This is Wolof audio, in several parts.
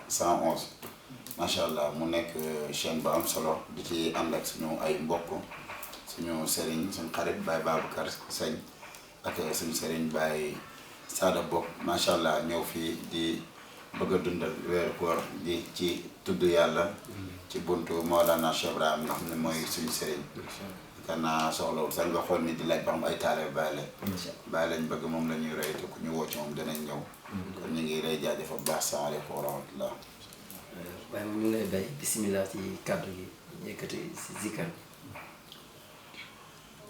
111 macha allah mu nekk chaîne bu am solo di ci ànd ak suñu ay mbokk suñu sëriñ suñu xarit Baye Babacar Sagne ak suñu sëriñ Baye Sada Bok macha allah ñëw fii di bëgg a dundal weeru koor di ci tudd yàlla ci buntu Mawlana Cheikh Ibrahim nga xam ne mooy suñu sëriñ kana soxlawul sax nga xool ni di laaj ba xam ay taale bàyyi lañ bëgg moom la ñuy roy te ku ñu woo ci moom danañ ñëw kon ñu ngi lay jaajëfal baax salaamaaleykum wa rahmatullah waaye moom ñu ngi lay bay bismillah ci kàddu gi yëkkati si zikar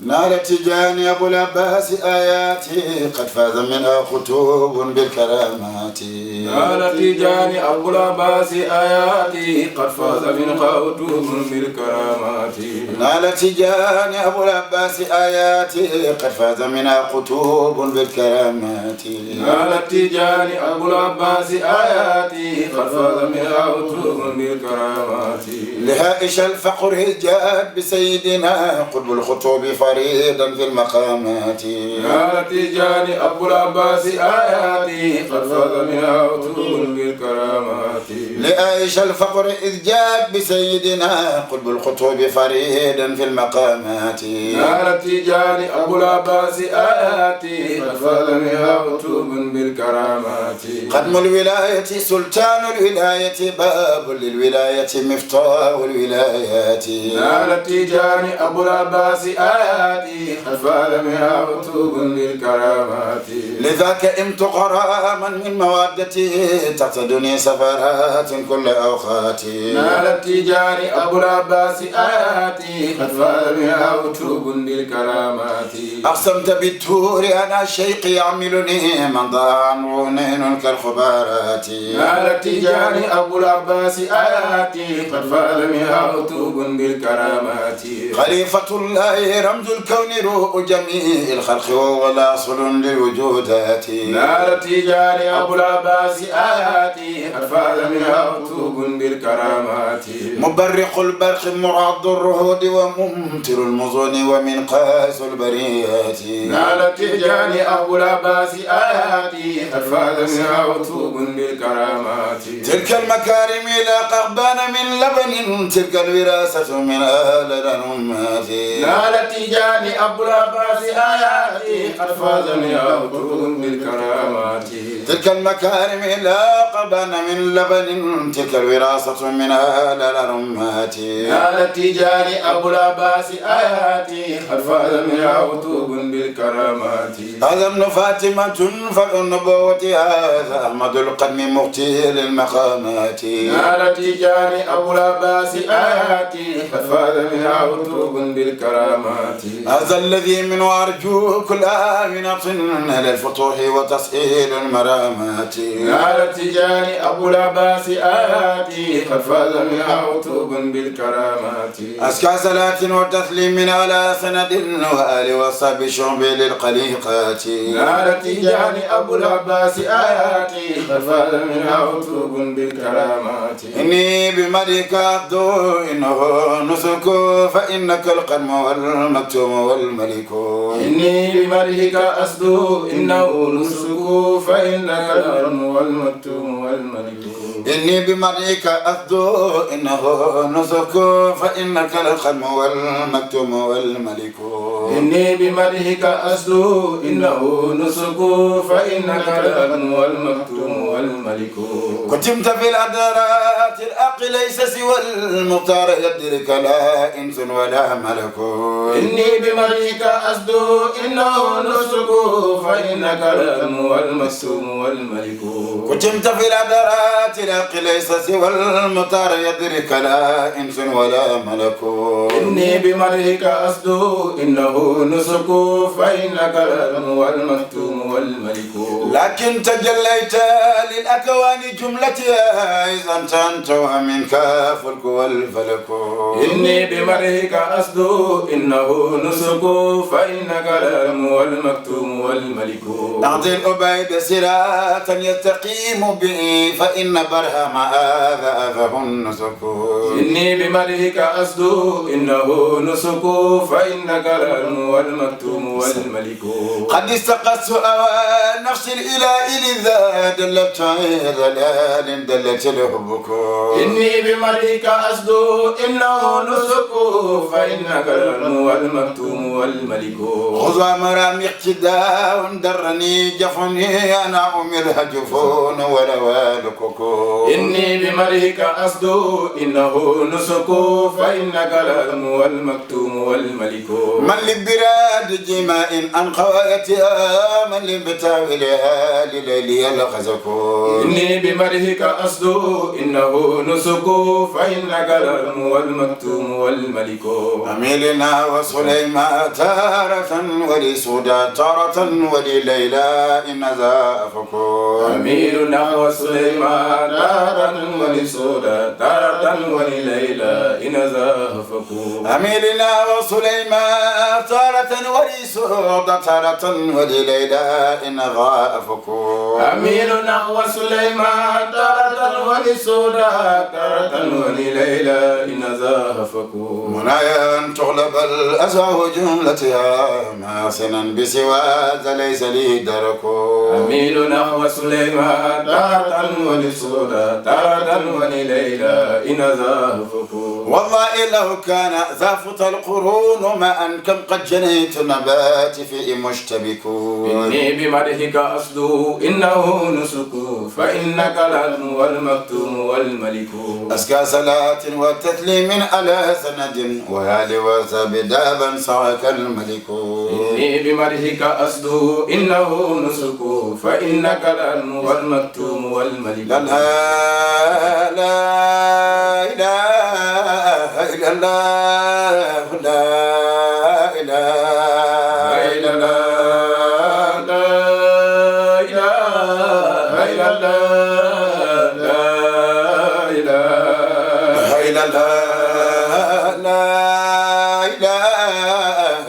نال تجاني أبو العباس آياتي قد فاز منها خطوب بالكرامات نال تجاني أبو العباس آياتي قد فاز منها خطوب بالكرامات نال تجاني أبو العباس آياتي قد فاز منها خطوب بالكرامات نال تجاني أبو العباس آياتي قد فاز منها خطوب بالكرامات لهائش الفقر هجات بسيدنا قطب الخطوب فريدا في المقامات يا تجاني أبو العباس آياتي قد فاز منها خطوب بالكرامات لهائش الفقر إذ جاء بسيدنا قطب الخطوب فريدا في المقامات يا تجاني أبو العباس آياتي قد فاز منها خطوب بالكرامات ختم الولاية سلطان الولاية باب للولاية مفتاح الولايات يا تجاني أبو العباس آياتي قد فاز منها خطوب بالكرامات لذاك امت غراما من مودته تقتدني سفرات كل أوقاتي نال التجاني أبو العباس آياتي قد فاز منها خطوب بالكرامات أقسمت بالتور أنا الشيق يعملني من ضاع عنين كالخبارات نال التجاني أبو العباس آياتي قد فاز منها خطوب بالكرامات خليفة الله رمز الكون روح جميع الخلق وهو الأصل للوجودات نال التجاني أبو العباس آياتي قد فاز منها خطوب بالكرامات مبرق البرق معض الرهود وممطر المزون ومنقاس البريات نال التجاني أبو العباس آياتي قد فاز منها خطوب بالكرامات تلك المكارم لا قربان من لبن تلك الوراثة من آل الأمهات نال التجاني أبو العباس آياتي قد فاز منها خطوب بالكرامات تلك المكارم لا قربان من لبن تلك الوراثة من آل الأمهات نال التجاني أبو العباس آياتي قد فاز منها خطوب بالكرامات هذا ابن فاطمة فالنبوة هذا أحمد القدم مختي للمقامات نال التجاني أبو العباس آياتي قد فاز منها خطوب بالكرامات هذا الذي منه أرجو كل آمنة للفتوح وتسهيل المرامات نال التجاني أبو العباس آياتي قد فاز منها خطوب بالكرامات أزكى صلاة وتسليم على سند وآل وصحب شعب للقليقات نال التجاني أبو العباس آياتي قد فاز منها خطوب بالكرامات إني بملك أبدو إنه نسك فإنك القدم والمكتوم والملك إني بمدحك أصدو إنه نسك فإنك الأرم والمكتوم والملك إني بمرئك أفدو إنه نسك فإنك الخدم والمكتوم والملك إني بمدحك أصدو إنه نسك فإنك الأرم والمكتوم والملك كتمت في الأدرات الأق ليس سوى المختار يدرك لا إنس ولا ملك إني بمدحك أصدو إنه نسك فإنك الأرم والمكتوم والملك كتمت في الأدرات الأق ليس سوى المختار يدرك لا إنس ولا ملك إني بمدحك أصدو إنه نسك فإنك الأرم والمكتوم والملك لكن تجليت للأكوان جملتها إذا أنت ومنك فلك والفلك إني بمدحك أصدو إنه نسك فإنك الأرم والمكتوم والملك أعطي الأبيد صراطا يستقيم به فإن برهم هذا أثر النسك إني بمدحك أصدو إنه نسك فإنك الأرم والمكتوم والملك قد استقصت نفس الإله إذا دلت ضلال دلت الحبكم إني بملك أصدو إنه نسك فإنك العلم والمكتوم والملك خذ مرام اقتداء درني جفني أنا أمرها جفون ولوالكك إني بملك أصدو إنه نسك فإنك العلم والمكتوم والملك من لبراد جماء عن خواتها من لبتاولها لليلي الخزك إني بمدحك أصدو إنه نسك فإنك العلم والمكتوم والملك أميلنا وسليمان تارة ولسودا تارة ولليلى إن زافك أميلنا وسليمان تارة ولسودا تارة ولليلى إن زافك أميلنا وسليمان تارة ولسودا تارة ولليلى إن غافك أميلنا وسليمان تارة ولسودا تارة ولليلى إن زافك منايا أن تغلب الأسى وجملتها ماسنا بسوى ليس لي درك أميلنا وسليمان تارة ولسودا تارة ولليلى إن زافك والله لو كان زافت القرون ما أن كم قد جنيت نبات في مشتبك إني بمدحك أصدو إنه نسك فإنك العلم والمكتوم والملك أزكى صلاة وتسليم على سند وهال وسبدابا سعك الملك إني بمدحك أصدو إنه نسك فإنك العلم والمكتوم والملك لا إله إلا الله لا إله إلا الله لا إله إلا الله لا إله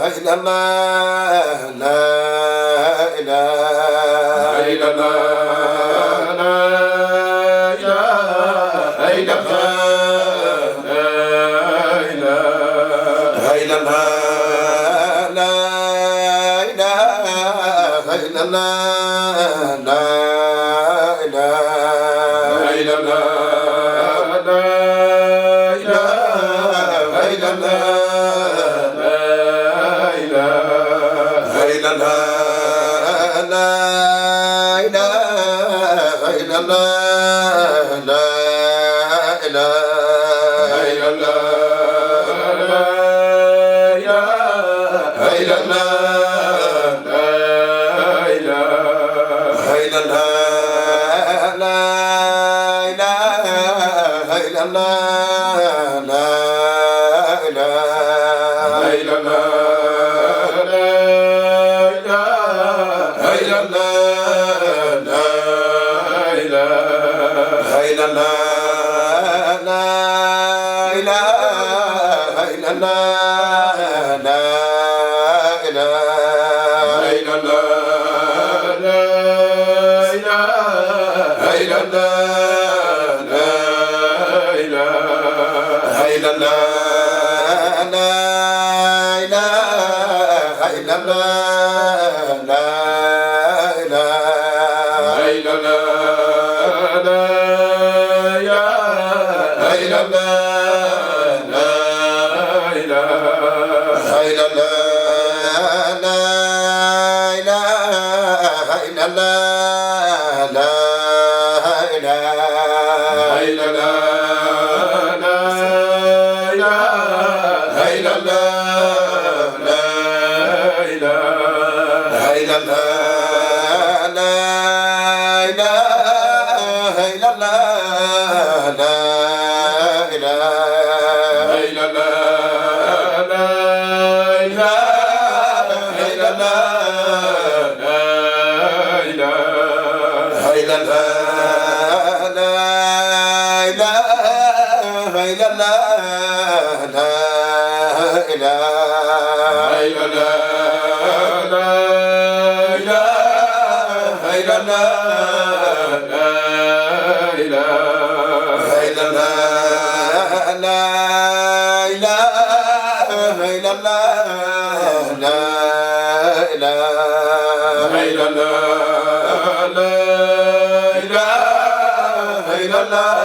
إلا الله لا إله إلا الله لا إله إلا الله لا إله إلا لا إله إلا الله la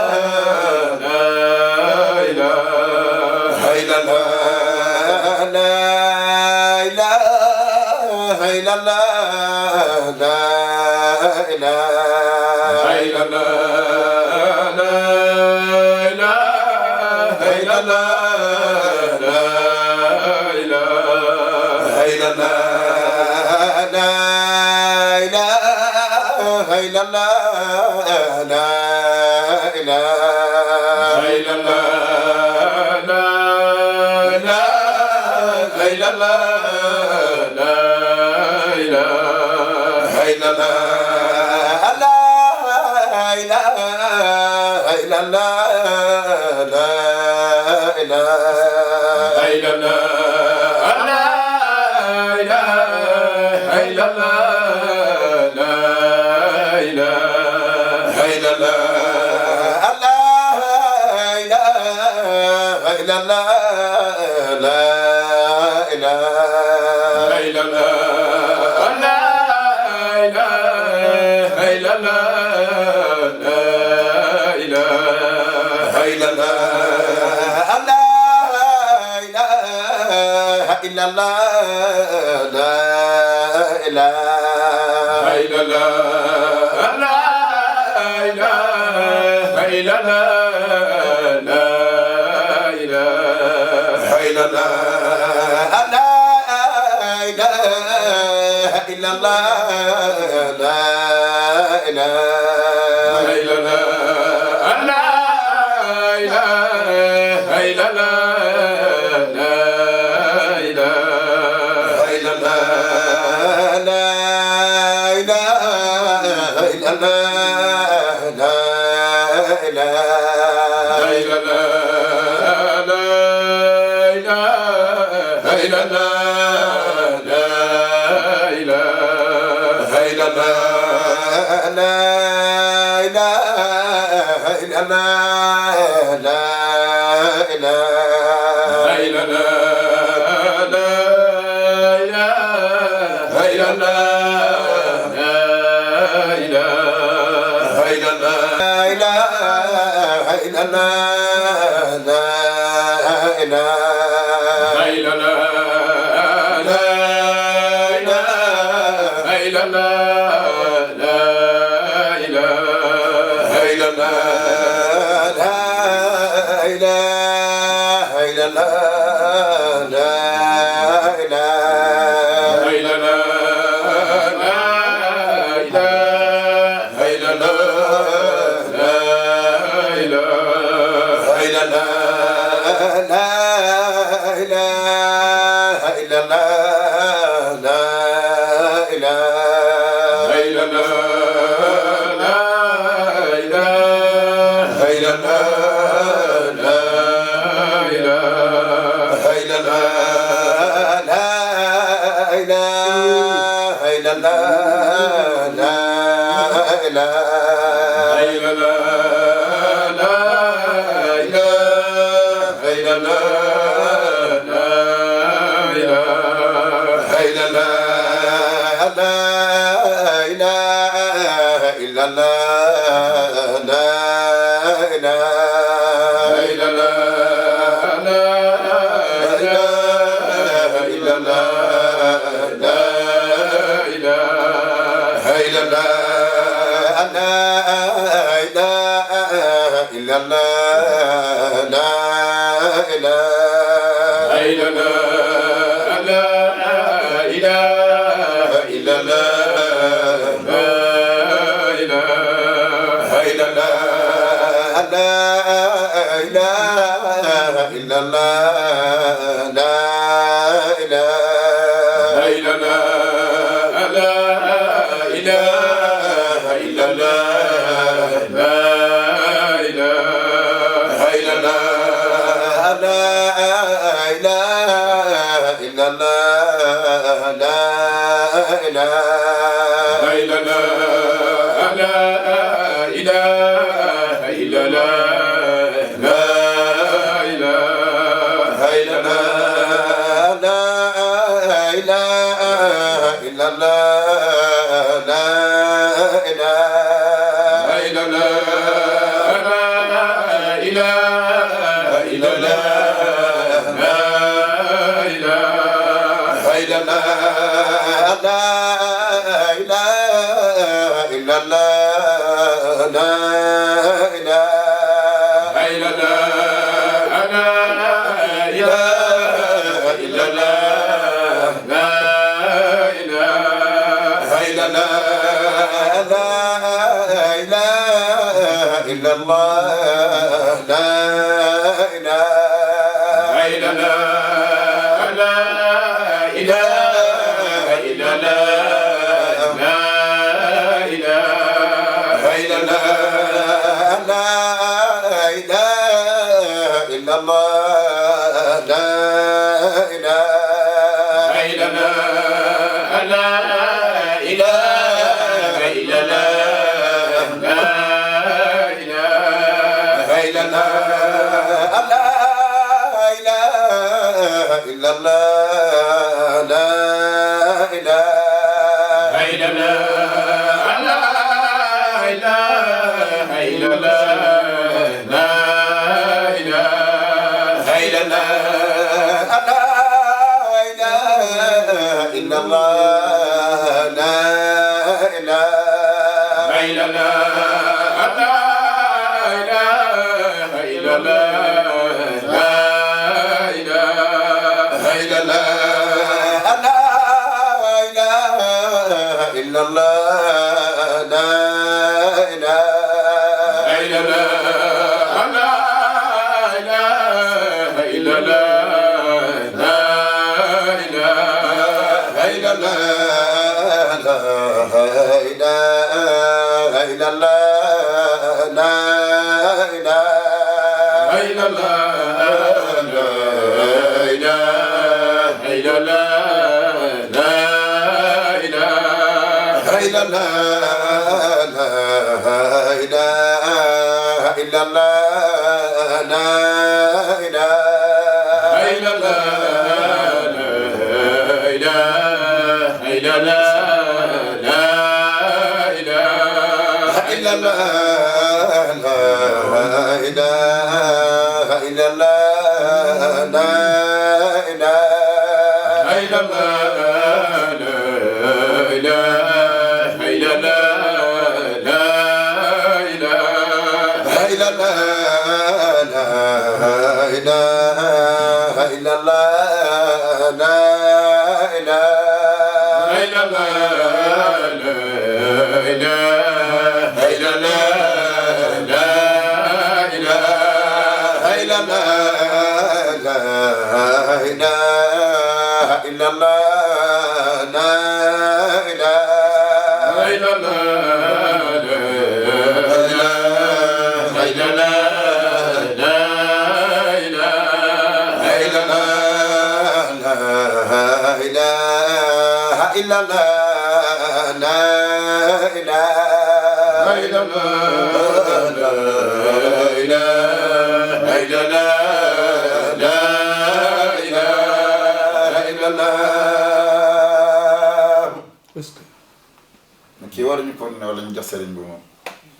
kii waruñu ko ne wala ñu jox sëriñ bi moom.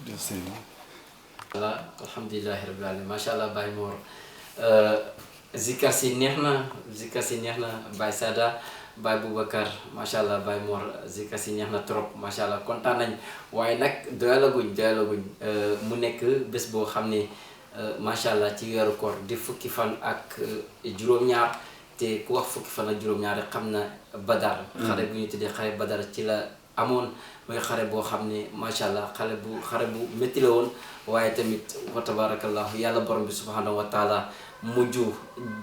jox sëriñ bi. voilà alhamdulilahi rabbil alamin macha allah Baye Mor zikar si neex na Baye Sada Baye Boubacar macha allah Baye Mor zikar si neex na trop macha allah kontaan nañ waaye nag doyalaguñ mu nekk bés boo xam ne macha allah ci weeru koor di fukki fan ak juróom-ñaar te ku wax fukki fan ak juróom-ñaar rek xam na Badar. xare bu ñu tuddee xare Badar ci la amoon. mooy xare boo xam ne macha allah xare bu métti la woon waaye tamit wa tabarakallahu yàlla borom bi subhanahu wa taala mujj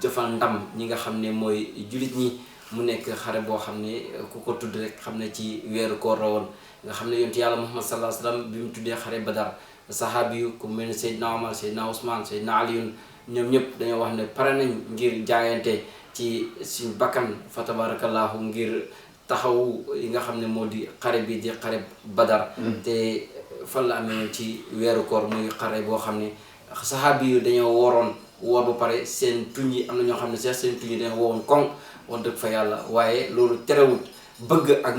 defal ndam ñi nga xam ne mooy julit ñi mu nekk xare boo xam ne ku ko tudd rek xam ne ci weeru koor la woon nga xam ne yonent yàlla Muhammad sallallahu alayhi wa sallam bi mu tuddee xare Badar saxaabi yu ku mel ne Seydina Omar Seydina Ousmane Seydina Aliyun ñoom ñëpp dañoo wax ne pare nañ ngir jaayante ci suñ bakkan fa tabarakallahu ngir taxaw yi nga xam ne moo di xare bi di xare Badar te fan la amee ci weeru koor muy xare boo xam ne saxaabi yu dañoo wooroon woor ba pare seen tuñ yi am na ñoo xam ne sax seen tuñ yi dañoo wowoon koŋ wax dëgg fa yàlla waaye loolu terewut bëgg ak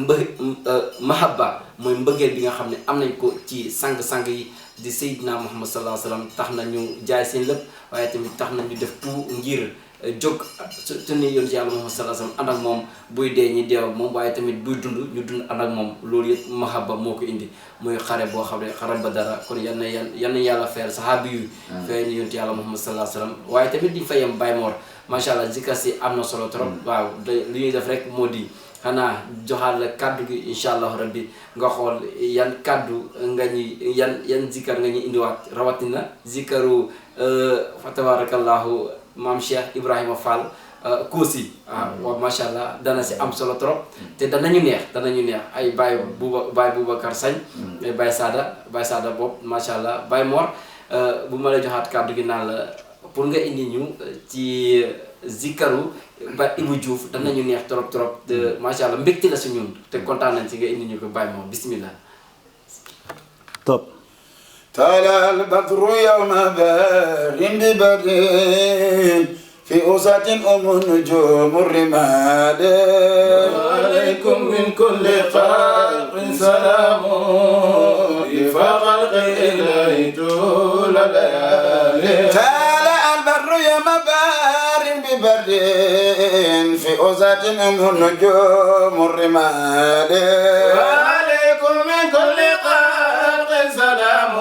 mahabba mooy mbëggeel bi nga xam ne am nañ ko ci sang-sang yi di Seydina Muhammad sallallahu alayhi wa sallam tax na ñu jaay seen lépp waaye tamit tax na ñu def tout ngir jóg su ne yoon ci yàlla Muhammad sallallahu alayhi wa sallam ànd ak moom buy dee ñi deew ak moom waaye tamit buy dund ñu dund ànd ak moom loolu yëpp mahabba moo ko indi muy xare boo xam ne xare Badar kon yal na yàlla fayal saxaabi yu fay ni yoon ci yàlla Muhammad sallallahu alayhi wa sallam waaye tamit diñ fayam Baye Mor macha allah zikar si am na solo trop waaw li ñuy def rek moo di xanaa joxaat la kaddu gi incha allahu rabbi nga xool yan kaddu nga ñuy yan zikar nga ñuy indiwaat rawatina zikaru fa tabarakallahu maam Cheikh Ibrahima Fall Kossy waaw macha allah dana si am solo trop te danañu neex ay Baye Boubacar Sagne ay Baye Sada boobu macha allah Baye Mor bu ma lay joxaat kaddu gi naan la pour nga indi ñu ci zikaru ba Ibou Diouf danañu neex trop te macha allah mbégte la si ñun te kontaan nañ ci nga indi ñu ko Baye Mor bismillah top طلع البدر يوم بار ببدر في أوساط النجوم الرماد عليكم من كل خلق سلام فخلق إليه طول الليالي طلع البدر يوم بار ببدر في أوساط النجوم الرماد عليكم من كل خلق سلام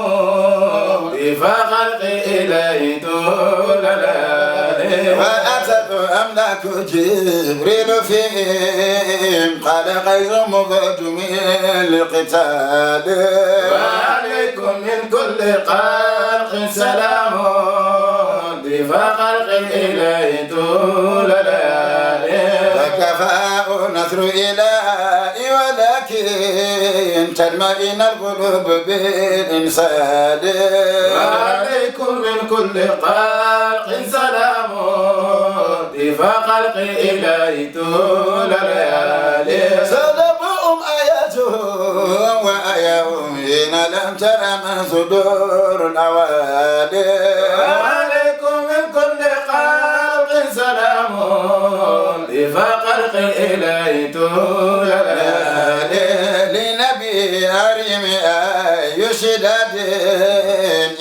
فخلق إليه طول الليالي وأتت أملاك جبريل فيهم قال غير مقدم للقتال وعليكم من كل خلق سلام فخلق إليه طول الليالي فكفاء نثر إلهي ولكن تطمئن القلوب بالإنسان وعليكم من كل خلق سلام فخلق إليه طول الليالي سلبهم آياتهم وآيهم حين لم تر من صدور الأوالي وعليكم من كل خلق سلام فخلق إليه طول الليالي لنبي أريم أي شداد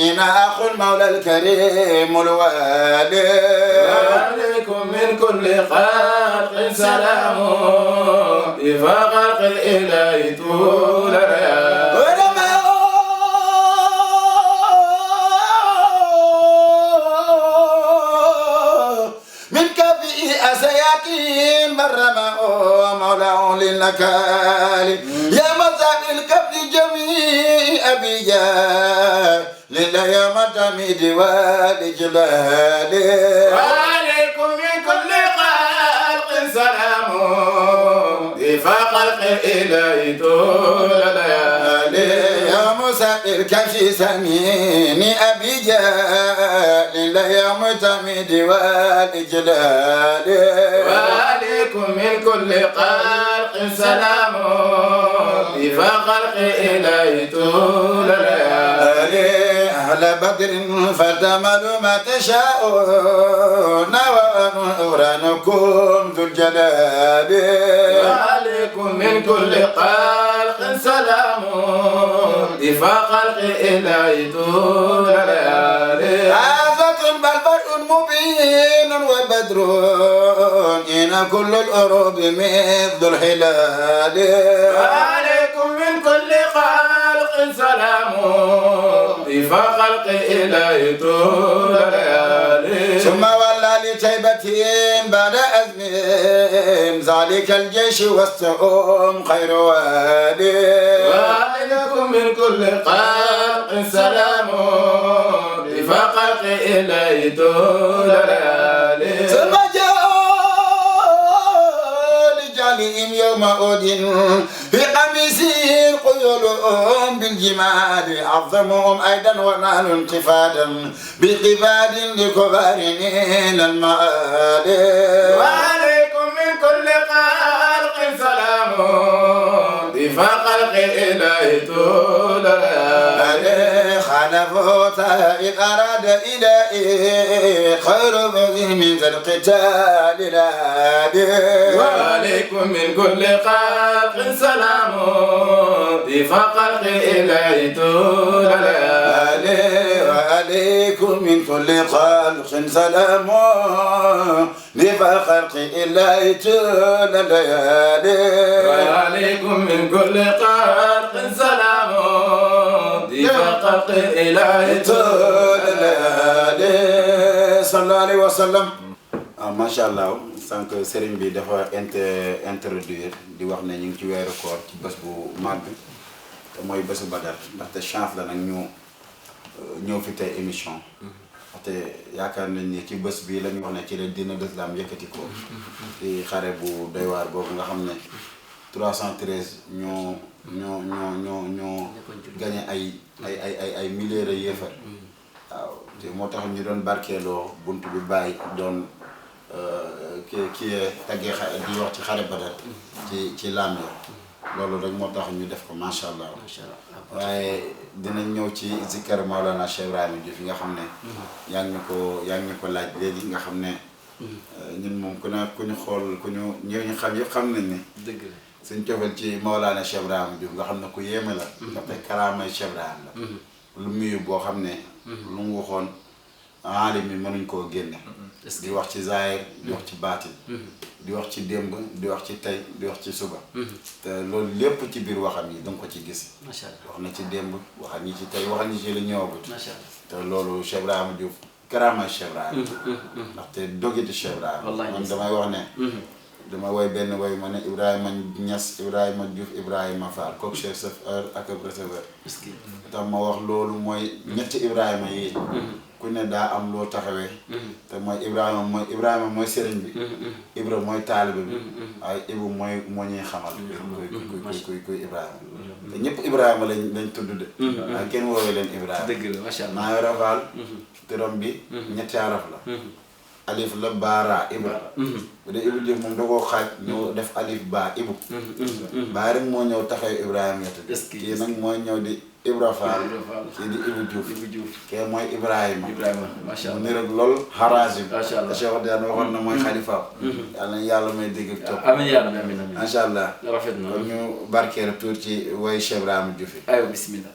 إن أخو المولى الكريم الوالي وعليكم من كل خلق سلام فخلق إليه طول الليالي أسياكين برما مولاه للنكال يا مزاق الكبد جميع أبيجا لله يا مدامد والإجلال وعليكم من كل خلق سلام فخلق إليه طول الليالي يا مساق الكبد سمين أبيجا لله يا مدامد والإجلال وعليكم من كل خلق سلام فخلق إليه طول الليالي أهل بدر فتملوا ما تشاءون ونورانكم ذو الجلال وعليكم من كل خلق سلام فخلق إليه طول الليالي بل بدء مبين وبدر إن كل الأروب مثل الهلال وعليكم من كل خلق سلام فخلق إليه طول الليالي ثم ولى لتيبة بعد أزم ذلك الجيش والسؤوم خير والي وعليكم من كل خلق سلام فخلق إليه طول الليالي ثم جاءوا لجالهم يوم أودين في قميص قيولهم بالجمال عظمهم أيضا ونال انتفادا بقباد لكبار إلى المآل وعليكم من كل خلق سلام خلق الإله طول خلفوت إذ أراد إلهي خير من ذا القتال الهادي وعليكم من كل خلق سلام خلق الإله طول وعليكم من كل خلق سلام خلق إلهي طول الليالي وعليكم من كل خلق سلام خلق الإله طول الليالي صلى الله عليه وسلم. ما شاء الله sànq sëriñ bi dafa introduire di wax ne ñu ngi ci weeru koor ci bés bu màgg te mooy bésu Badar ndaxte chance la nag ñu ñëw fi tey émission te yaakaar nañ ni ci bés bii la ñu wax ne ci la diine l'islam yëkkati ko ci xare bu doy waar boobu nga xam ne 313 ñoo gagné ay milliers de yéefar waaw te moo tax ñu doon barkeeloo bunt bi bàyyi doon kii taggee di wax ci xare Badar ci laam ya loolu rek moo tax ñu def ko macha allah waaye dinañ ñëw ci zikkar Maolana Cheikh Ibrahima Diouf yi nga xam ne yaa ngi ñu ko laaj léegi nga xam ne ñun moom ku ñu xool ñëw ñu xam yëpp xam nañ ne dëgg la suñ cofeel ci Maolana Cheikh Ibrahima Diouf nga xam ne ku yéeme la ndaxte karaamay Cheikh Ibrahima la lu muyu boo xam ne lu mu waxoon aalim mi mënuñ koo génne di wax ci zaahir di wax ci baatin di wax ci démb di wax ci tey di wax ci suba te loolu lépp ci biir waxam yi danga ko ci gis macha allah wax na ci démb waxal ñi ci tey waxal ñi ci la ñëwagut macha allah te loolu Cheikh Ibrahima Diouf karaamay Cheikh Ibrahima ndaxte dogiti Cheikh Ibrahima man damay wax ne dama woy benn woy ma ne Ibrahima Niass Ibrahima Diouf Ibrahima Fall kooku chercheur ak receveur tax ma wax loolu mooy ñetti Ibrahima yi ku ne daa am loo taxawee te mooy Ibrahima mooy sëriñ bi Ibra mooy taalibe bi waaye Ibu moo ñuy xamal kuy Ibrahima te ñëpp Ibrahima lañ tudd de waaye kenn woowee leen Ibrahima dëgg la macha allah maa yore Fall turam bi ñetti araf la alif la baara Ibra bu dee Ibu Diouf moom da koo xaaj ñëw def alif baa Ibu baa rek moo ñëw taxawee Ibrahima ñett kii nag mooy ñëw di Ibra Fall kii di Ibu Diouf kee mooy Ibrahima macha allah mu niroog lool Harazim macha allah Cheikh Wadane waxoon na mooy xalifaam yàlla na yàlla may dégg ak topp amiin yaa rabbi amiin macha allah rafet na kon ñu barkeelu tuur ci woy Cheikh Ibrahima Diouf aywa bismillah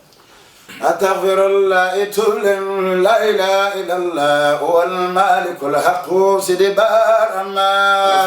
أستغفر الله تبلن لا إله إلا الله هو المالك الحق سدبار ما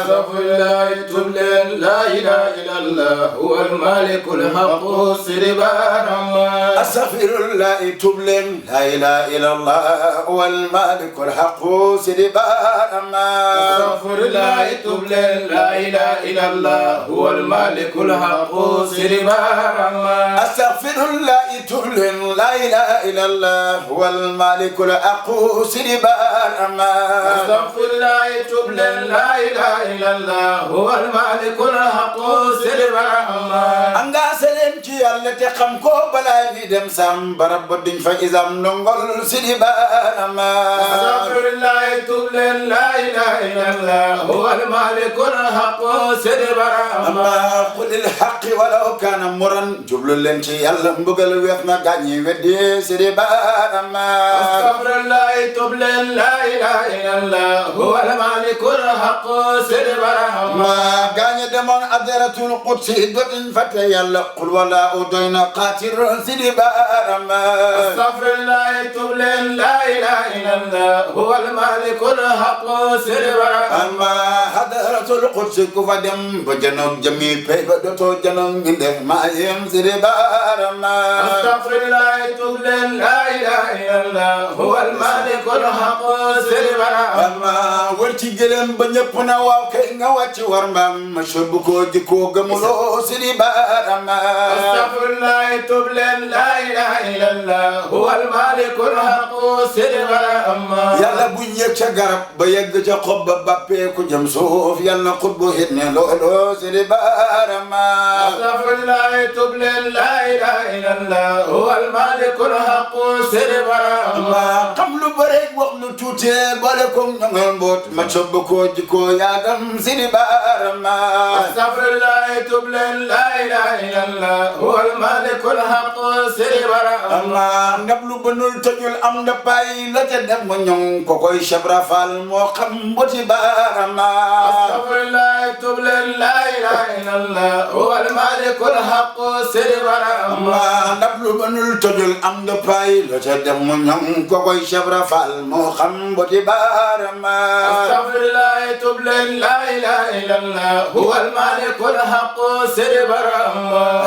أستغفر الله تبلن لا إله إلا الله هو المالك الحق سدبار ما أستغفر الله تبلن لا إله إلا الله هو المالك الحق سدبار ما أستغفر الله تبلن لا إله إلا الله هو المالك الحق سدبار ما أستغفر الله تبلن لا إله إلا الله هو المالك الأقوس لبار ما أستغفر الله تبلن لا إله إلا الله هو المالك الأقوس لبار ما أنغا سلم كي الله تخم كو بلا يدم سام برب الدين فإزام نغل سلبار ما أستغفر الله تبلن لا إله إلا الله هو المالك الأقوس لبار ما قل الحق ولو كان مرن جبل لن كي الله مبغل ويفنا غاني ودي سلبار ما أستغفر الله تبلن لا إله إلا الله هو المالك الأقوس لبار ما غاني دمون أدرة القدس دوتين فتى يلا قل ولا أدين قاتل سلبار ما أستغفر الله تبلن لا إله إلا الله هو المالك الأقوس لبار أما حضرة القدس كفا دم بجنوب جميل بيبا دوتو جنوب من دف ما يمزل بارما أستغفر الله تبلن لا إله إلا الله هو المالك الأقوس لبار أما ورتي جلم بنيبنا واوكي نواتي ورمام مشربكو ديكو غمولو سلي بارما أستغفر الله تبلن لا إله إلا الله هو المالك الأقوس لبار يلا بنيك شغرب بيغ جا خوب بابي كو جم سوف يلا قطبو هدنا لولو سلي بارما أستغفر الله تبلن لا إله إلا الله هو المالك الأقوس لبار ما قبل بريك وقت توتي بالكم نغمبوت ما تشبكو ديكو يا دم سلي بارما أستغفر الله تبلن لا إله إلا الله هو المالك الحق سربرا amma ndab lu bënul tojul am ndapay la ca def ma ñoŋ ko koy Chabra Fall moo xam mboti baarama astaghfirullah tub leen la ilaha illallah هو المالك الحق سربرا amma ndab lu bënul tojul am ndapay la ca def ma ñoŋ ko koy Chabra Fall moo xam mboti baarama astaghfirullah tub leen la ilaha illallah هو المالك الحق سربرا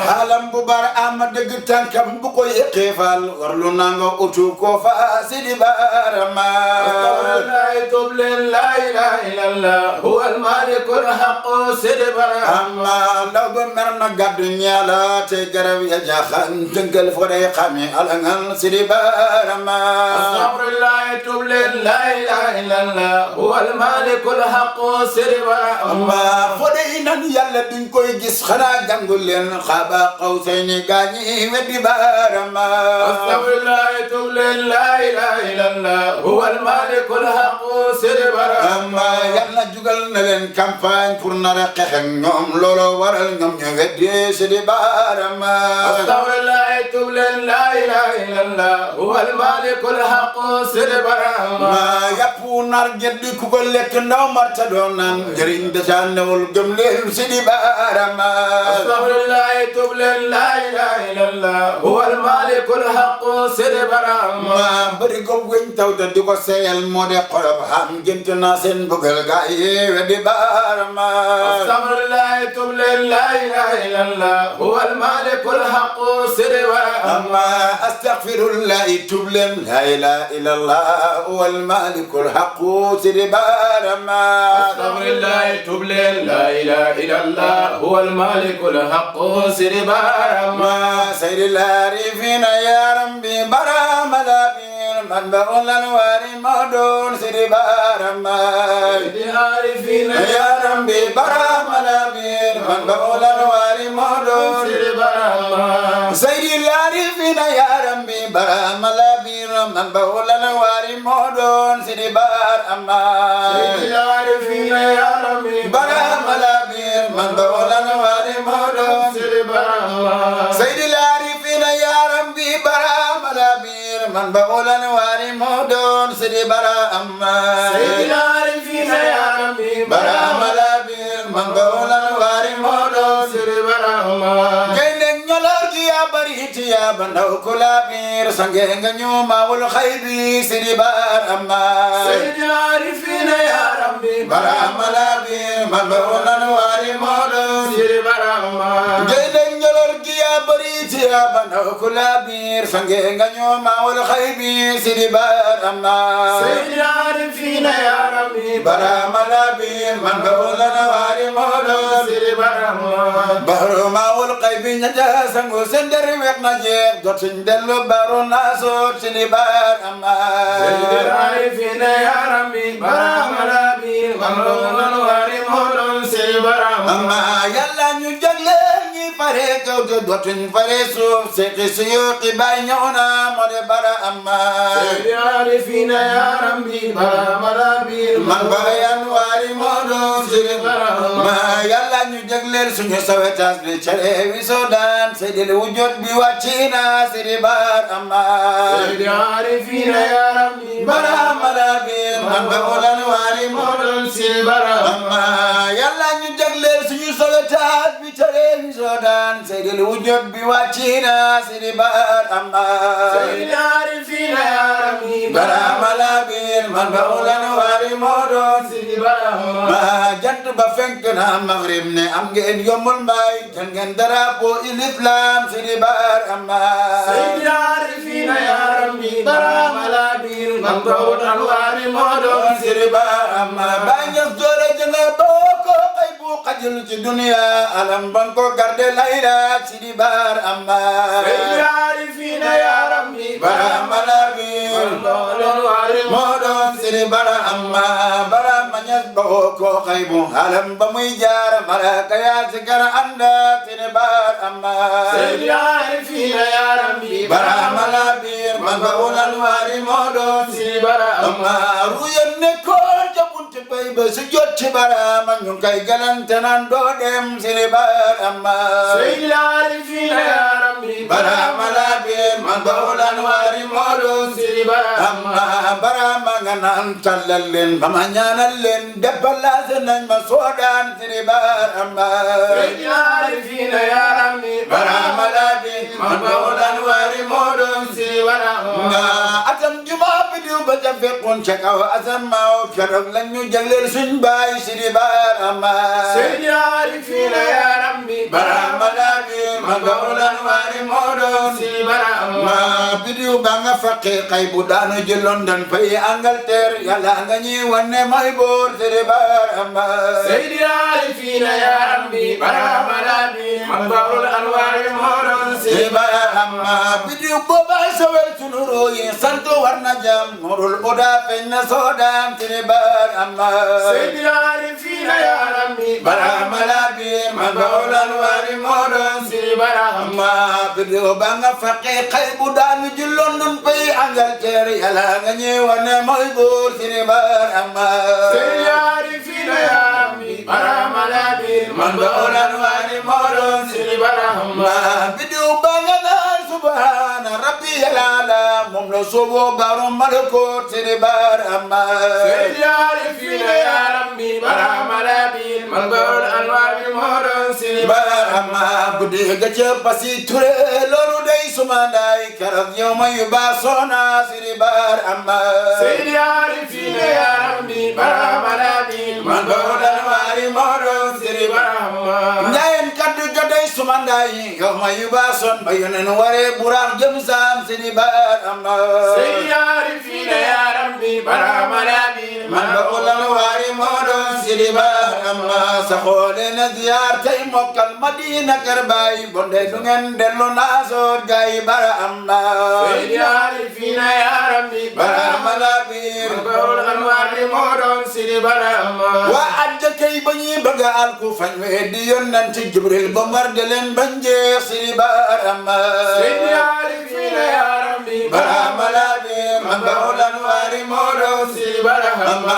xaalam bu bar ama dëgg tànkam bu ko yëqee faal warlu nanga utu ko fa sidi barama astaghfirullah tub leen la ilaha illallah هو المالك الحق سربرا amma ndaw ba mer na gàddu ñaala te garab ya jaaxaan tënkal fo day xame alangal sidi barama astaghfirullah tub leen la ilaha illallah هو المالك الحق سربرا amma fo day nan yàlla duñ koy gis xanaa jàngul leen xaaba xaw say ni gaañi weddi barama astaghfirullah tub leen la ilaha illallah هو المالك الحق سربرا amma yàlla jugal na leen campagne pour nar a xeex ak ñoom looloo waral ñoom ñu weddi sidi barama astaghfirullah tub leen la ilaha illallah هو المالك الحق سربرا ma yàpp nar geddi ku ko lekk ndaw marta doon naan njëriñ dèjà newul gëm leen sidi barama astaghfirullah tub leen la ilaha illallah هو المالك الحق سربرا ma bëri ko weñ taw te di ko seeyal moo de xolob xam gént naa seen bëggal gaa yi weddi barama astaghfirullah tub leen la ilaha illallah هو المالك الحق سربرا amma astaghfirullahi tub leen la ilaha illallah huwal malikul haqu sidi barama astaghfirullah tub leen la ilaha illallah هو المالك الحق سربرا ma sayyidil arifina ya rabbi barama labir man ba'ul anwari madun sidi barama عارفين ya rabbi barama labir man ba'ul anwari madun سربرا sayyidil arifina ya rabbi barama labir man ba'ul anwari madun sidi barama عارفين يا ربي barama labir man ba'ul anwari madun سربرا sayyidil arifina ya rabbi barama labir man ba'ul anwari madun sidi barama عارفين يا ربي barama labir man ba'ul anwari madun سربرا gaynde ñolor gi ya bari iti ya bandaw ko labir sange nga ñoomawul xaybi sidi barama عارفين يا ربي barama labir man ba'ul anwari madun سربرا gaynde ñolor gi ya bari iti ya bandaw ko labir sange nga ñoomawul xaybi sidi barama عارفين يا ربي barama labir man ba'ul anwari madun سربرا bahru maawul xaybi ñaja sangu seen der weex na jeex dootuñ dellu baru naasut ci di barama عارفين يا ربي برام ربي من واري مولون سربرا amma yàlla ñu jagleel ñi fare kaw te dootuñ fare suuf seqi suyuqi bay ñëw na moo de barama عارفين يا ربي برام ربي man bayan waari moo doon siri ma yàlla ñu jagleel suñu sawetas bi cere wi Sudan seydil wujud bi wàccina siri barama عارفين يا ربي barama labir man ba'ulan waari moo doon سربرا amma yàlla ñu jagleel suñu sawetas bi cere wi Sudan seydil wujud bi wàccina siri barama عارفين يا ربي barama labir man ba'ulan waari moo doon سربرا ma jant ba fenk na maghrib ne am ngeen yombul mbay jël ngeen drapeau l'islam si di barama عارفين يا ربي برام ربي من واري مولون si di barama ba ñëf doole jënga boko ay bu xajul ci dunia alam ban ko garde layla si di barama عارفين يا ربي barama labir moo doon si di barama barama ñëf boko ay bu alam ba muy jaar malaka yaa si gara anda si di barama عارفين يا ربي barama labir man ba ulan wari moo doon سربرا amma ruyen ne ko jabunte ba jooy ba su jot ci baraama ñu kay galante naan doo dem Sidi Barama Seydil Arifina ya rabbi baraama laa biir man bawlan waari moo doon Sidi Barama baraama nga naan tallal leen ba ma ñaanal leen déplacé nañ ma soodaan Sidi Barama Seydil Arifina ya rabbi baraama laa biir man bawlan waari moo doon Sidi Barama atam jumaa bi diw ba ca fekkoon ca kaw asamaaw keroog lañ ñu jagleel suñ baay Sidi Barama Seydil Arifina ya rabbi baraama laa biir man bawlan waari moo doon Sidi Barama bidiw ba nga faqee xay bu daanu jëloon dan fay Angleterre yàlla nga ñuy wane mooy boor Sidi Barama Seydil Arifina ya rabbi Barama laa biir man bawul anwaari moo doon Sidi Barama bidiw booba sawel sunu rooyi sant war na jam nurul uda feeñ na soodaan Sidi Barama Seydil Arifina ya rabbi Barama laa biir man bawul anwaari moo doon Sidi Barama bidiw ba nga faqee xay bu daanu jëloon dan fay Angleterre yàlla nga ñuy wane mooy boor Sidi Barama Seydil Arifina ya rabbi Barama laa biir man bawul anwaari moo doon Sidi Barama bidiw ba nga naan subhaana rabbi yàlla moom la sooboo baro malakoot Sidi Barama Seydil Arifina ya rabbi Barama laa biir man bawul anwaari moo doon Sidi Barama guddi ga ca Pasi Ture loolu day suma ndaay keroog yow ma yu ba soona Sidi Barama Seydil Arifina ya rabbi Barama laa biir man bawul anwaari moo doon Sidi Barama Njaayeen kaddu ga day suma ndaay yow ma yu ba son ba yonen waree buraax jëm saam Sidi Barama Seydil Arifina ya rabbi Barama laa biir man bawul anwaari moo doon Sidi Barama sa xoole na ziyaar tey mokkal Madina kër baay bonde du ngeen dellu naasoot gaay Barama Seydil Arifina ya rabbi Barama laa biir man bawul anwaari moo doon Sidi Barama waa ajja kay ba ñuy bëgg a alku fañ weddi yonent Jibril ba mar de leen bañ jeex Sidi Barama Seydil Arifina ya rabbi Barama laa biir man bawul anwaari moo doon Sidi Barama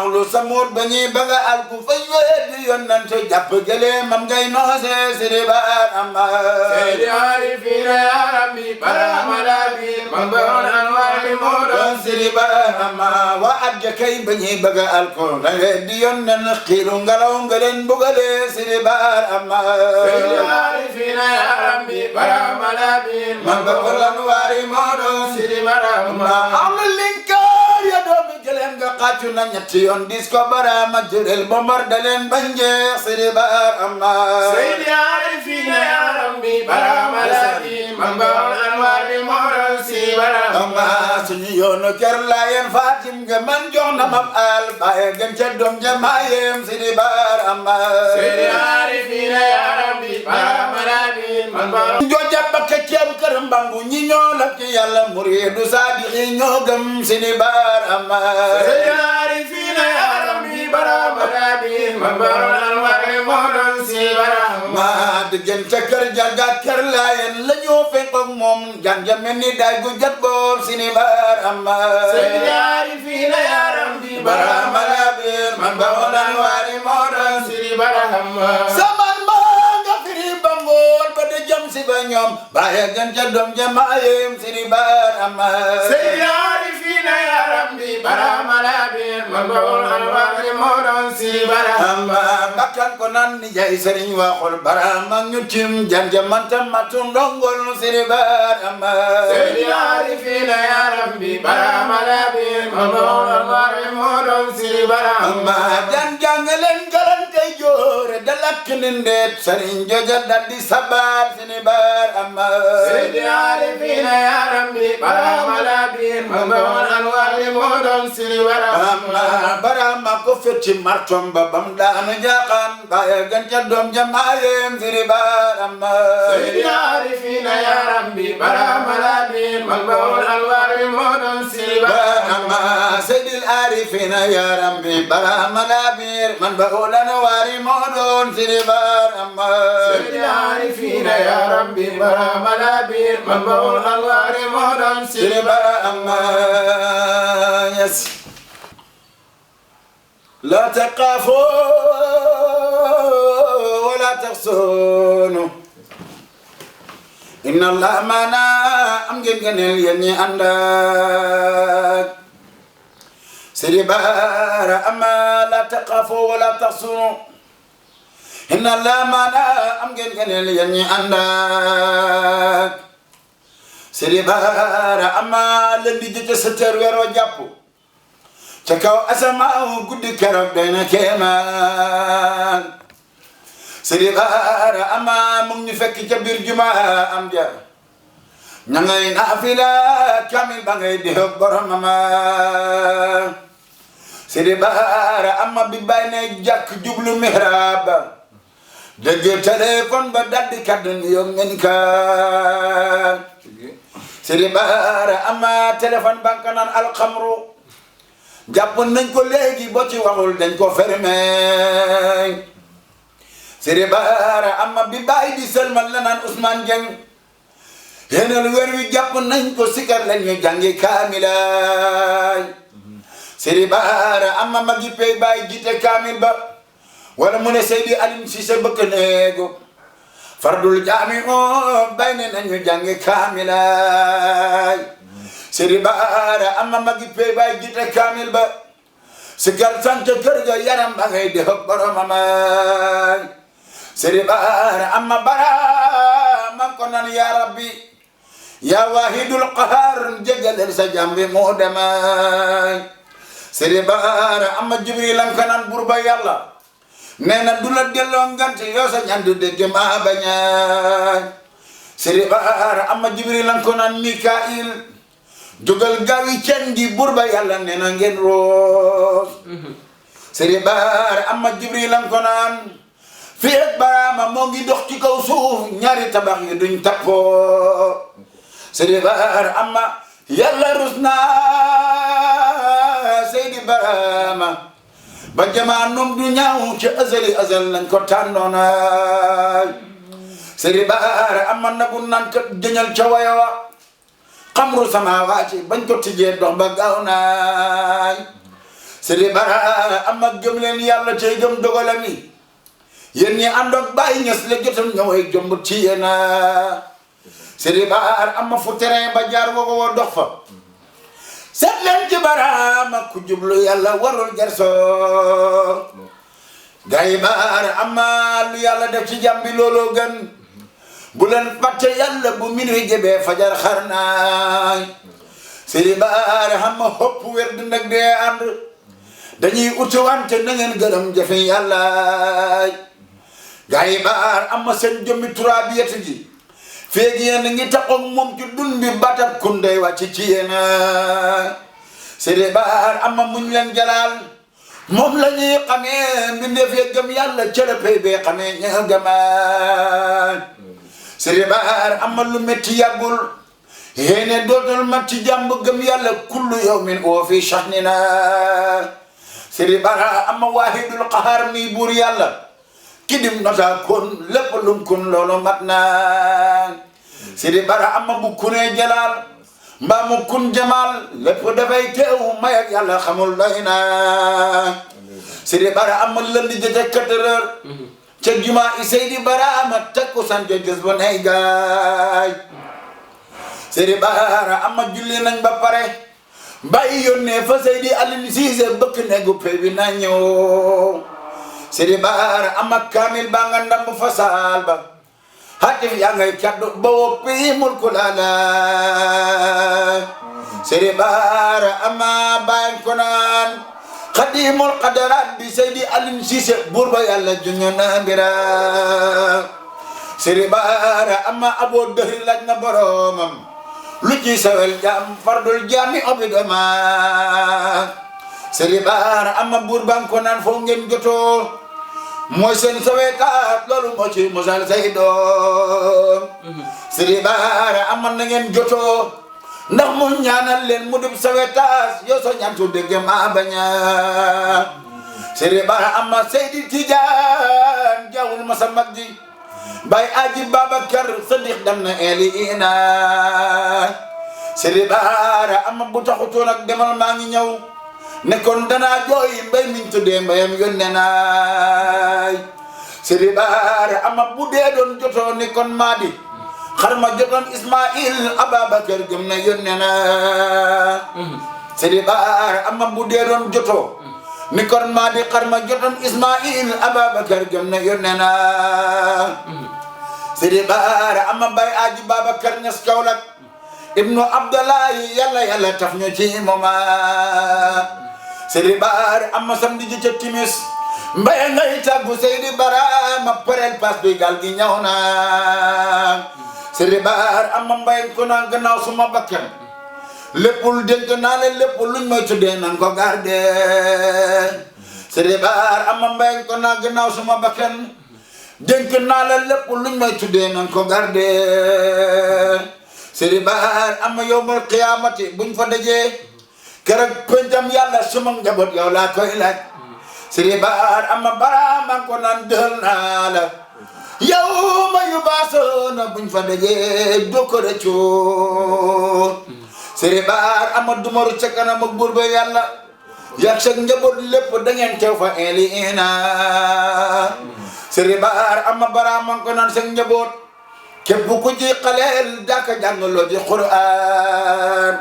awlu samut ba ñuy bëgg a alku fañ weddi yonent jàpp gële mam ngay noose Sidi Barama Seydil Arifina ya rabbi Barama laa biir man bawul anwaari moo doon Sidi Barama waa ajja kay ba ñuy bëgg a alku fañ weddi yonent xiiru ngelaw nga leen bugale Sidi Barama Seydil Arifina ya rabbi Barama laa biir man bawul anwaari moo doon Sidi Barama amul linkaar ya doomi gëleen nga xàccu na ñetti yoon dis ko Barama jërel ba mar da leen bañ jeex Sidi Barama Seydil Arifina ya rabbi Barama laa biir man bawul anwaari moo doon Sidi Barama suñu yoonu kër Laayeen Fatim nga man jox na ma al baaye gën ca doom ja maayem Sidi Barama Seydil Arifina ya rabbi Barama laa biir man bawul jooja bakke ceeb kër mbangu ñi ñoo la ci yàlla muriidu saadixi ñoo gëm Sidi Barama Seydil Arifina ya rabbi Barama laa biir man bawul anwaari moo doon Sidi Barama diggante kër Jarga kër Laayeen la ñoo fekk ak moom janja mel ni daay gu jat boob Sidi Barama Seydil Arifina ya rabbi Barama laa biir man bawul anwaari moo doon Sidi Barama saman maa nga firi ba mbool ba de jam si ba ñoom baaye gën ca doom ja maayem Sidi Barama Seydil Arifina ya rabbi Barama laa biir man bawul anwaari moo doon Sidi Barama bakkan ko nan ni jay sëriñ waxul Barama ñu tim janja manta matu ndongol Sidi Barama Seydil Arifina ya rabbi Barama laa biir man bawul anwaari moo doon Sidi Barama jan jàngaleen galantey joore dalak nindeet sëriñ joja daldi sabal Sidi Barama Seydil Arifina ya rabbi Barama laa biir man bawul anwaari moo doon Sidi Barama Barama ko fetti martom ba bam daanu jaaxaan baaye gën ca doom ja maayem Sidi Barama Seydil Arifina ya rabbi Barama laa biir man bawul anwaari moo doon Sidi Barama Seydil Arifina ya rabbi Barama laa biir man bawul anwaari moo doon Sidi Barama Seydil Arifina ya rabbi Barama laa biir man bawul anwaari moo doon Sidi Barama yes لا تخافوا ولا تحزنوا إن الله معنا am ngeen gëneel yéen ñi ànd ak Sëriñ Bara ama la taqaafoo wala taxsunu inna Allah maana am ngeen gëneel yéen ñi ànd ak Sëriñ Bara ama leen di jëte sa teer weeroo jàpp ca kaw asamaaw guddi keroog doy na kéemaan Sëriñ Bara ama mu ngi ñu fekk ca biir jumaa am ja ña ngay naafila kamil ba ngay di boromama Sëriñ Bara ama bi bay ne jàkk jublu mihrab dëgg téléphone ba daldi kaddu nuyoo ngeen ka Sëriñ Bara ama téléphone ba ka naan alxamru jàpp nañ ko léegi boo ci waxul dañ ko fermé Sëriñ Bara ama bi bay di sëlmal la naan Ousmane Dieng yéenal weer wi jàpp nañ ko sikar lañ ñu jàngi kaamilaay Sëriñ Bara ama magi pay baay jiite kaamil ba wala mu ne Seydi Aline Cissé bëkk neegu fardul jaami o bay ne nañ ñu jàngi kaamilaay Sëriñ Bara ama magi pay baay jiite kaamil ba sikar sant kër ga yaram ba ngay def boromamaay Sëriñ Bara ama bara man ko nan ya rabbi ya wahidul qahar jégaleel sa jambi moo demay Sëriñ Bara ama Jibril lan kanan burba yàlla nee na du la delloo ngant yoo sa ñandu dégg maa bañaay Sëriñ Bara ama Jibril lan ko nan Mikail jógal gaawi cen gi burba yàlla nee na ngeen roos Sëriñ Bara ama Jibril lan ko nan fii ak Baraama moo ngi dox ci kaw suuf ñaari tabax yi duñ tappoo Sëriñ Bara ama yàlla rus na Seydi Baraama ba jamaanum du ñaaw ci azali azal lañ ko tànnoona Sëriñ Bara ama nagu naan ko jëñal ca wayawa xamru samaawaati bañ ko tijjee dox ba gaaw naay Sëriñ Bara ama gëm leen yàlla tey gëm dogalam yi yéen ñi àndoon bàyyi ñes la jotam ñëwee jomb ci yéen Sëriñ Bara ama fu terrain ba jaar woo ko dox fa seet leen ci Baraama ku jublu yàlla warul gerso gay Bara ama lu yàlla def ci jàmbi looloo gën bu leen fàtte yàlla bu minuy jebee fajar xarnaay Sëriñ Bara ama hopp wér du nag dee ànd dañuy uti wante na ngeen gërëm jafe yàlla gay Bara ama seen jëmmi turaabiyat ji feegi yéen ngi taxoog moom ci dun bi batab kunday wàcc ci yéen Sëriñ Bara ama muñ leen jalaal moom la ñuy xamee mbindeef ya gëm yàlla cërëpay bee xamee ña gëmaan Sëriñ Bara ama lu métti yàggul yéene dootul mat ci jàmb gëm yàlla kullu yawmin oo fi shahnina Sëriñ Bara ama waahidul qahar mi buur yàlla kidim nota kon lépp lum kun loolu mat na Sëriñ Bara ama bu kunee jalaal mbaa mu kun jamaal lépp dafay teew may ak yàlla xamul doy na Sëriñ Bara ama lënd jëte 4 heures ca jumaa i Seydi Baraama takku sante gës bu nay gaay Sëriñ Bara ama julli nañ ba pare bàyyi yónnee fa Seydi Aline Cissé bëkk neegu pay bi na ñëw Sëriñ Bara ama kaamil ba nga ndam fa saal ba hatif yaa ngay kaddu ba woppi mulku lala Sëriñ Bara ama bayan ko naan xadimul qadarat bi Seydi Aline Cissé buur ba yàlla juñu na mbira Sëriñ Bara ama aboo dëhri laaj na boromam lu ci sawel jaam fardul jaami obidama Sëriñ Bara ama buur ba ko naan foo ngeen jotoo mooy seen sawetaat loolu moo ci mosal say doom Sëriñ Bara ama na ngeen jotoo ndax mu ñaanal leen mu dib sawetaas yoo so ñantu dégg ma baña Sëriñ Bara ama Seydi Tijaan jawul ma sa mag ji bay aji Babakar Sadiq dem na Eliina Sëriñ Bara ama bu taxutoon ak demal maa ngi ñëw ne kon danaa jooy mbay miñ tuddee mbayam yónnee naay Sidi Baara ama bu dee doon jotoo ni kon maa di xar ma jotoon Ismaïl Ababacar gëm na yónnee na Sidi Baara ama bu dee doon jotoo ni kon maa di xar ma jotoon Ismaïl Ababacar gëm na yónnee na Sidi Baara ama bay aji Babacar Ñas Kaolack ibnu Abdallahi yàlla taf ñu ci mooma Sidi Baara ama samedi ji ca timis mbay ngay tàggu Seydi Barama pareel paas bi gal gi ñëw na Sidi Baara ama mbay ko na gannaaw suma bakkan léppul dénk naa leen lépp luñ may tuddee nan ko garde Sidi Baara ama mbay ko na gannaaw suma bakkan dénk naa leen lépp luñ may tuddee nan ko garde Sidi Baara ama yowmal qiyaamati buñ fa dajee keroog pencam yàlla suma njaboot yow laa koy laaj Sidi Baara ama Barama ko naan dël naa la yow ma yu baasoona buñ fa dajee doo ko rëccu Sidi Baara ama dumaru ca kanam ak buur ba yàlla yàgg sa njaboot lépp da ngeen teew fa ina Sidi Baara ama Barama ko naan sa njaboot képp ku ci xaleel daaka jàngaloo ji Qur'an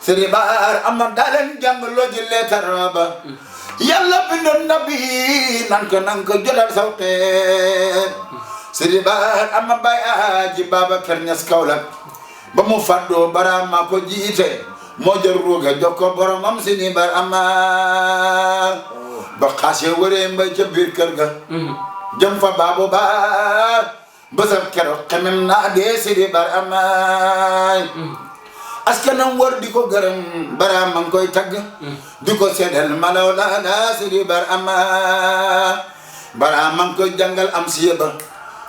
Sidi Baara ama daaleen jàngaloo ji leetar ba yàlla bindoon nabi nan ko jolal saw xeet Sidi Baara ama bay aji Babacar Ñas Kaolack ba mu fàddoo Barama ko jiite moo jël ruuga jox ko boromam Sidi Baara ama ba xaase wëree mbay ca biir kër ga jëm fa baabu ba bësab keroog xemem naa dee Sidi Baara ama askanam war di ko gërëm Barama ngi koy tagg di ko seedal malaw la Sidi Baara ama Barama ngi koy jàngal am siya ba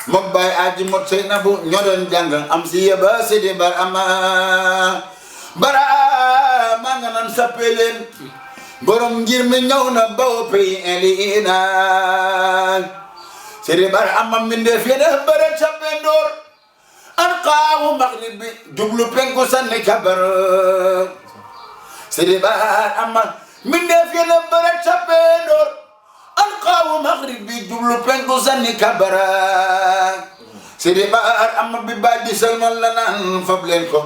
mook baay aji mot Seynabu ñoo doon jàngal am siya ba Sidi Baara ama Barama nga nan sappe leen borom ngir mi ñëw na bawo pay elina Sidi Baara ama mbindeef yi def bëre sappe ndoor an qaawu maghrib bi jublu penku sanni kabar Sidi Baara ama mbindeef yi def bëre sappe ndoor an qaawu maghrib bi jublu penku sanni kabar Sidi Baara ama bi baaj di salmal la naan fab leen ko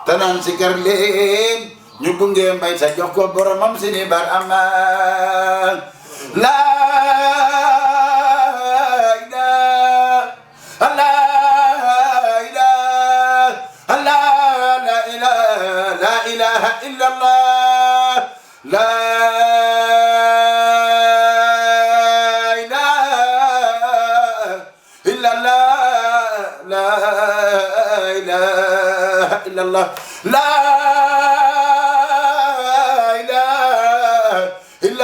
te naan sikar leen ñu gunge mbay sa jox ko boromam Sidi Baara ama la ilaha illallah la ilaha illallah la ilaha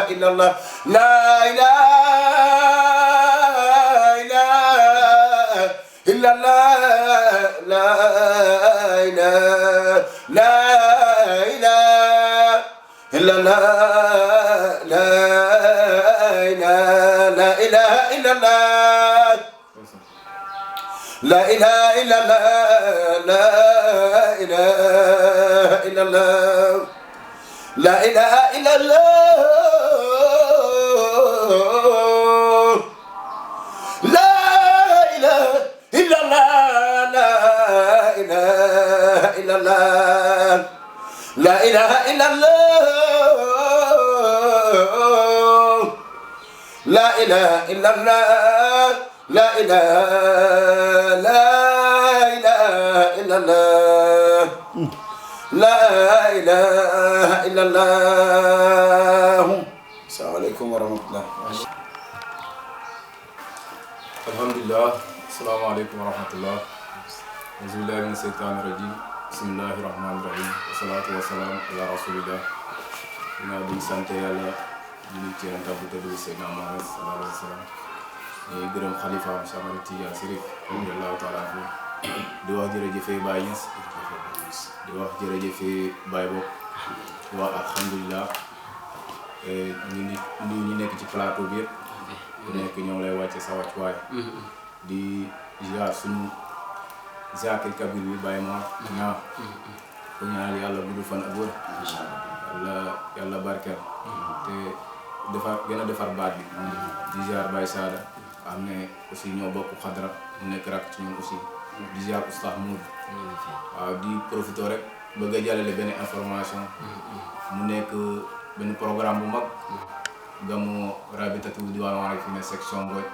illallah la ilaha illallah la ilaha illallah la La ilaha illallah, la ilaha illallah, la ilaha illallah, la ilaha illallah, la ilaha illallah, la ilaha illallah, la ilaha illallah, la ilaha illallah. Assalamualaikum warahmatullahi. Alhamdulillah, assalamualaikum warahmatullah. Auzubillahi minasyaitonirrajim. Bismillahirrahmanirrahim. Wassalatu wassalamu ala rasulillah. Ginnaaw bi ñu sant Yàlla julli ci Yonent bu tedd bi Seydina Muhammad sallallahu alayhi wa sallam. ñuy gërëm xalifaam Cheikh Ahmed Tidiane Chérif radiyallahu taala anhu di wax jërëjëfee Baye Niass di wax jërëjëfee Baye Bopp di wax alhamdulilah ñu nekk ci plateau bi yëpp ku nekk ñoo lay wàcce sa wàccuwaay di ziar suñu Zakir Kabir bi Baye Mor ñaa ko ñaanal yàlla gudd fan ak wër yàlla barkeel te gën a defar baat bi di ziar Baye Sada am ne aussi ñoo bokk xadra mu nekk rak ci ñun aussi di ziar Oustaz Mour waaw di profité rek bëgg a jàllale benn information mu nekk benn programme bu mag gamu rabitatu diwaan waane fi ne section Ngoy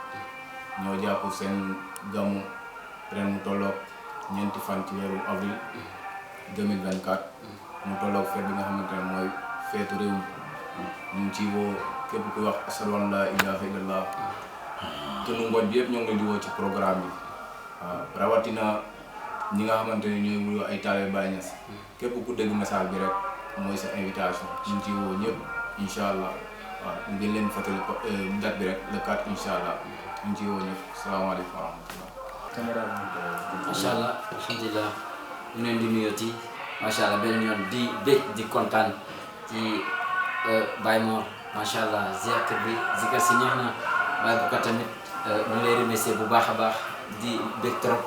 ñoo jàpp seen gamu ren mu tolloog ñeenti fan ci weeru avril 2024 mu tolloog feet bi nga xamante ne mooy feetu réew mi ñu ngi ciy woo képp kuy wax ashhadu an laa ilaaha illallah tunu Ngoy bi yëpp ñoo ngi leen di woo ci programme bi waaw rawatina ñi nga xamante ne ñooy wuyoo ay taalibe Baay Ñas képp ku dégg message bi rek mooy sa invitation ñu ngi ciy woo ñëpp incha allah waaw ñu ngi leen fàttali date bi rek le 4 incha allah ñu ngi ciy woo ñëpp salaamaaleykum wa rahmatullah. macha allah alhamdulilah ñu leen di nuyooti macha allah benn yoon di bég di kontaan ci Baye Mor macha allah zikar bi zikar si neex na Baye bu ko tamit ñu lay remercier bu baax a baax di bég trop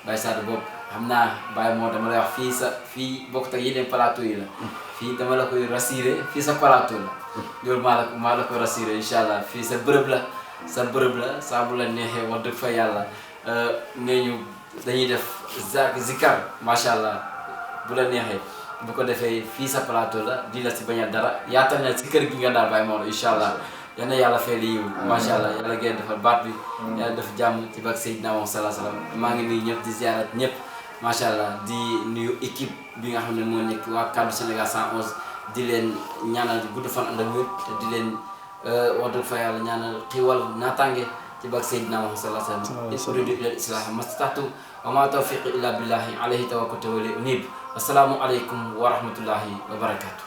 Baye Sada boobu xam naa Baye Mor dama lay wax fii bokkut ak yeneen plateau yi la fii dama la koy rassurer fii sa plateau la loolu maa la ko rassurer incha allah fii sa bërëb la saa bu la neexee wax dëgg fa yàlla nee ñu dañuy def zikar macha allah bu la neexee bu ko defee fii sa plateau la di la si bañ a dara yaatal na si kër gi nga daal Baye Mor incha allah yal na yàlla fay li yiw macha allah yàlla ngeen defal baat bi yàlla def jàmm ci bak Seydina Muhammad sallallahu alayhi wasallam maa ngi nuyu ñëpp di ziarat ñëpp macha allah di nuyu équipe bi nga xam ne moo nekk waa Kaddu Sénégal 111 di leen ñaanal gudd fan ànd ak wér te di leen wax dëgg fa yàlla ñaanal xiiwal naataange ci bak Seydina Muhammad sallallahu alayhi wasallam in uridu illa al-islaha mastata'tu wa ma tawfiqi illa billahi alayhi tawakkaltu wa ilayhi unib assalaamu aleykum wa rahmatullahi wa barakatuh